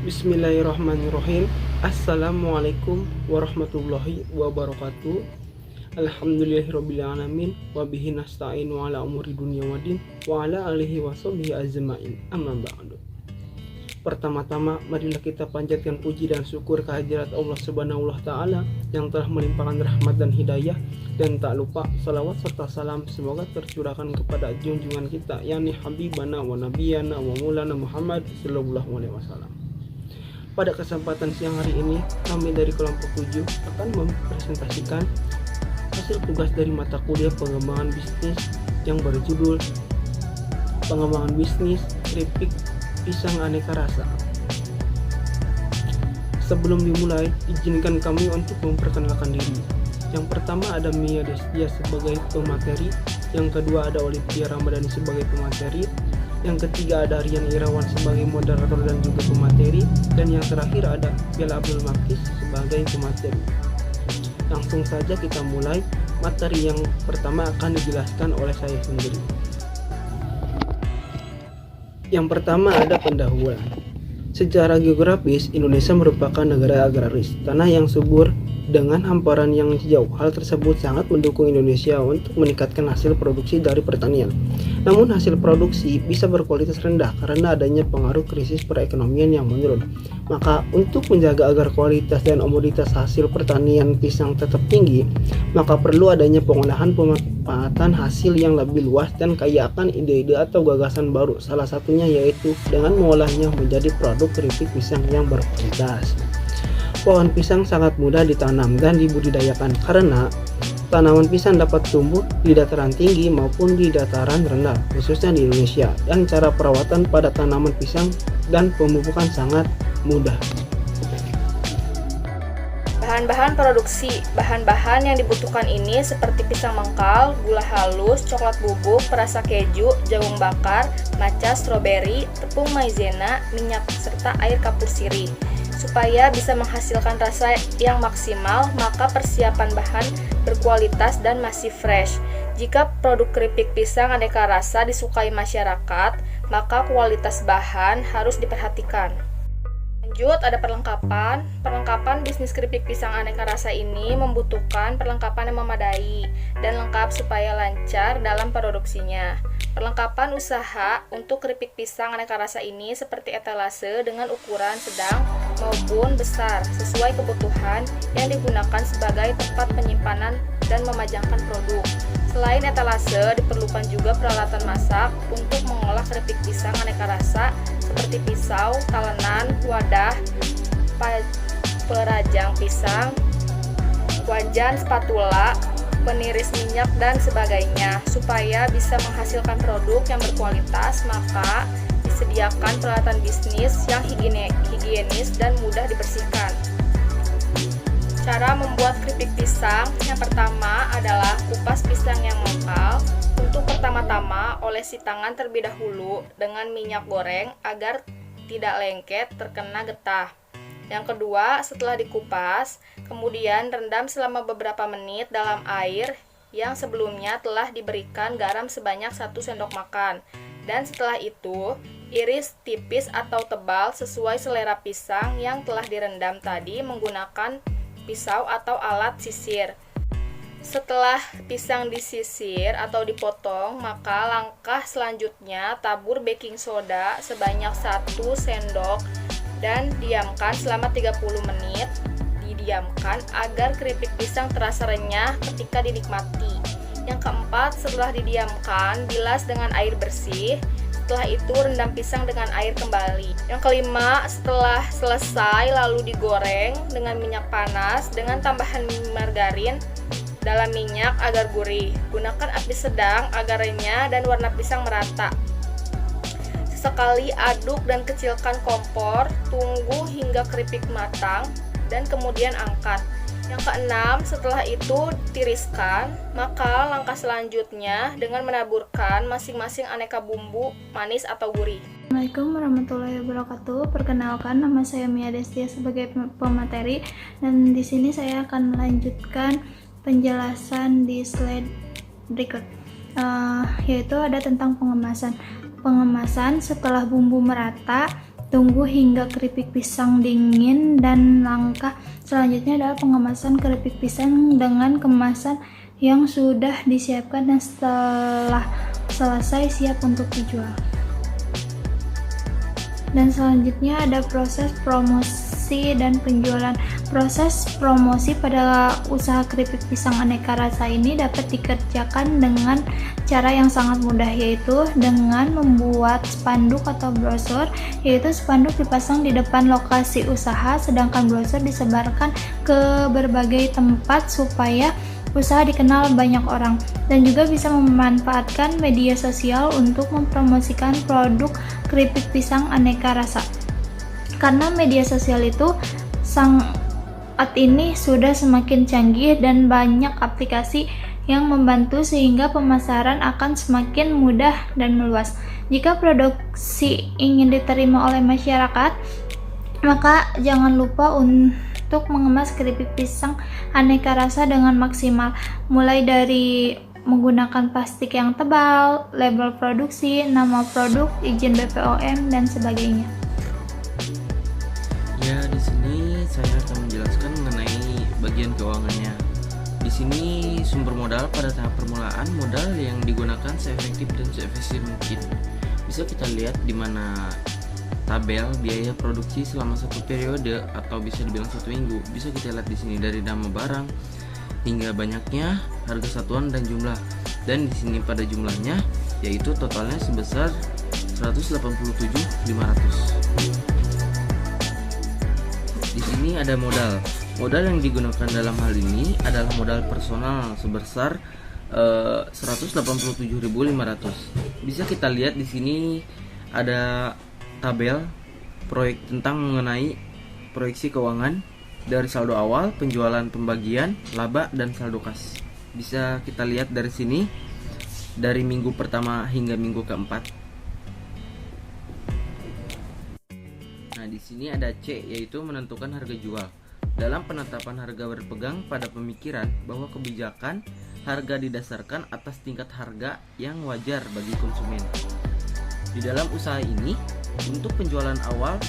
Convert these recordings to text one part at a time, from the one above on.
Bismillahirrahmanirrahim. Assalamualaikum warahmatullahi wabarakatuh. Alhamdulillahirrabbilalamin. Wabihi nasta'inu ala umuri dunia wadin. Wa ala alihi wa sahbihi ajma'in. Amma ba'du. Pertama-tama marilah kita panjatkan puji dan syukur kehadirat Allah Subhanahu wa Ta'ala yang telah melimpahkan rahmat dan hidayah, dan tak lupa salawat serta salam semoga tercurahkan kepada junjungan kita yakni Habibana wa Nabiyana wa Maulana Muhammad sallallahu alaihi wasallam. Pada kesempatan siang hari ini, kami dari kelompok 7 akan mempresentasikan hasil tugas dari mata kuliah pengembangan bisnis yang berjudul Pengembangan Bisnis Keripik Pisang Aneka Rasa. Sebelum dimulai, izinkan kami untuk memperkenalkan diri. Yang pertama ada Mia Destia sebagai pemateri, yang kedua ada Olivia Ramadhani sebagai pemateri, yang ketiga ada Rian Irawan sebagai moderator dan juga pemateri, dan yang terakhir ada Bella Abdul Makis sebagai pemateri. Langsung saja kita mulai. Materi yang pertama akan dijelaskan oleh saya sendiri. Yang pertama ada pendahuluan. Secara geografis, Indonesia merupakan negara agraris, tanah yang subur dengan hamparan yang jauh. Hal tersebut sangat mendukung Indonesia untuk meningkatkan hasil produksi dari pertanian. Namun hasil produksi bisa berkualitas rendah karena adanya pengaruh krisis perekonomian yang menurun. Maka untuk menjaga agar kualitas dan komoditas hasil pertanian pisang tetap tinggi, maka perlu adanya pengolahan pemanfaatan hasil yang lebih luas dan kaya akan ide-ide atau gagasan baru. Salah satunya yaitu dengan mengolahnya menjadi produk keripik pisang yang berkualitas. Pohon pisang sangat mudah ditanam dan dibudidayakan karena tanaman pisang dapat tumbuh di dataran tinggi maupun di dataran rendah, khususnya di Indonesia. Dan cara perawatan pada tanaman pisang dan pemupukan sangat mudah. Bahan-bahan produksi. Bahan-bahan yang dibutuhkan ini seperti pisang mengkal, gula halus, coklat bubuk, perasa keju, jagung bakar, matcha, stroberi, tepung maizena, minyak, serta air kapur sirih. Supaya bisa menghasilkan rasa yang maksimal, maka persiapan bahan berkualitas dan masih fresh. Jika produk keripik pisang aneka rasa disukai masyarakat, maka kualitas bahan harus diperhatikan. Lanjut, ada perlengkapan. Perlengkapan bisnis keripik pisang aneka rasa ini membutuhkan perlengkapan yang memadai dan lengkap supaya lancar dalam produksinya. Perlengkapan usaha untuk keripik pisang aneka rasa ini seperti etalase dengan ukuran sedang maupun besar sesuai kebutuhan yang digunakan sebagai tempat penyimpanan dan memajangkan produk. Selain etalase, diperlukan juga peralatan masak untuk mengolah keripik pisang aneka rasa seperti pisau, talenan, wadah, perajang pisang, wajan, spatula, peniris minyak, dan sebagainya. Supaya bisa menghasilkan produk yang berkualitas, maka disediakan peralatan bisnis yang higienis dan mudah dibersihkan. Cara membuat keripik pisang, yang pertama adalah kupas pisang yang mengkal. Untuk pertama-tama, olesi tangan terlebih dahulu dengan minyak goreng agar tidak lengket terkena getah. Yang kedua, setelah dikupas, kemudian rendam selama beberapa menit dalam air yang sebelumnya telah diberikan garam sebanyak 1 sendok makan. Dan setelah itu, iris tipis atau tebal sesuai selera pisang yang telah direndam tadi menggunakan pisau atau alat sisir. Setelah pisang disisir atau dipotong, maka langkah selanjutnya tabur baking soda sebanyak 1 sendok dan diamkan selama 30 menit. Didiamkan agar keripik pisang terasa renyah ketika dinikmati. Yang keempat, setelah didiamkan, bilas dengan air bersih. Setelah itu rendam pisang dengan air kembali. Yang kelima, setelah selesai lalu digoreng dengan minyak panas dengan tambahan margarin dalam minyak agar gurih. Gunakan api sedang agar renyah dan warna pisang merata. Sesekali aduk dan kecilkan kompor, tunggu hingga keripik matang dan kemudian angkat. Yang keenam, setelah itu tiriskan. Maka langkah selanjutnya dengan menaburkan masing-masing aneka bumbu manis atau gurih. Assalamualaikum warahmatullahi wabarakatuh. Perkenalkan, nama saya Mia Destia sebagai pemateri, dan di sini saya akan melanjutkan penjelasan di slide berikut, yaitu ada tentang pengemasan. Pengemasan setelah bumbu merata, Tunggu hingga keripik pisang dingin, dan langkah selanjutnya adalah pengemasan keripik pisang dengan kemasan yang sudah disiapkan dan setelah selesai siap untuk dijual. Dan selanjutnya ada proses promosi dan penjualan. Proses promosi pada usaha keripik pisang aneka rasa ini dapat dikerjakan dengan cara yang sangat mudah, yaitu dengan membuat spanduk atau brosur, yaitu spanduk dipasang di depan lokasi usaha sedangkan brosur disebarkan ke berbagai tempat supaya usaha dikenal banyak orang, dan juga bisa memanfaatkan media sosial untuk mempromosikan produk keripik pisang aneka rasa. Karena media sosial itu saat ini sudah semakin canggih dan banyak aplikasi yang membantu sehingga pemasaran akan semakin mudah dan meluas. Jika produksi ingin diterima oleh masyarakat, maka jangan lupa untuk mengemas keripik pisang aneka rasa dengan maksimal, mulai dari menggunakan plastik yang tebal, label produksi, nama produk, izin BPOM, dan sebagainya. Ya, di sini saya akan menjelaskan mengenai bagian keuangannya. Di sini sumber modal pada tahap permulaan, modal yang digunakan seefektif dan seefisien mungkin. Bisa kita lihat di mana tabel biaya produksi selama satu periode atau bisa dibilang satu minggu. Bisa kita lihat di sini dari nama barang hingga banyaknya, harga satuan dan jumlah. Dan di sini pada jumlahnya yaitu totalnya sebesar 187.500. Di sini ada modal. Modal yang digunakan dalam hal ini adalah modal personal sebesar 187.500. Bisa kita lihat di sini ada tabel proyek tentang mengenai proyeksi keuangan dari saldo awal, penjualan, pembagian, laba, dan saldo kas. Bisa kita lihat dari sini dari minggu pertama hingga minggu keempat. Nah, di sini ada C, yaitu menentukan harga jual. Dalam penetapan harga berpegang pada pemikiran bahwa kebijakan harga didasarkan atas tingkat harga yang wajar bagi konsumen. Di dalam usaha ini, untuk penjualan awal,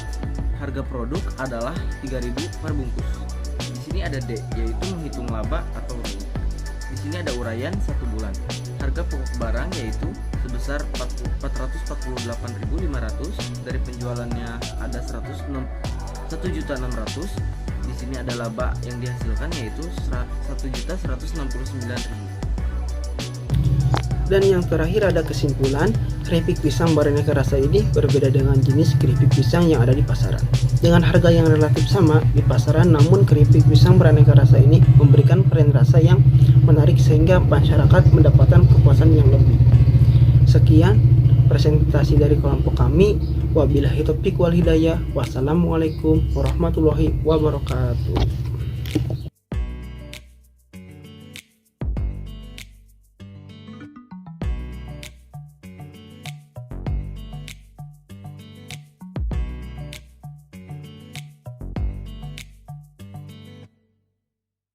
harga produk adalah 3.000 per bungkus. Di sini ada D, yaitu menghitung laba atau rugi. Di sini ada uraian 1 bulan. Harga pokok barang yaitu sebesar 448.500, dari penjualannya ada 1.600.000. Di sini ada laba yang dihasilkan yaitu 1.169.000. Dan yang terakhir ada kesimpulan, keripik pisang beraneka rasa ini berbeda dengan jenis keripik pisang yang ada di pasaran. Dengan harga yang relatif sama di pasaran, namun keripik pisang beraneka rasa ini memberikan varian rasa yang menarik sehingga masyarakat mendapatkan kepuasan yang lebih. Sekian presentasi dari kelompok kami. Wabillahi taufiq wal hidayah. Wassalamualaikum warahmatullahi wabarakatuh.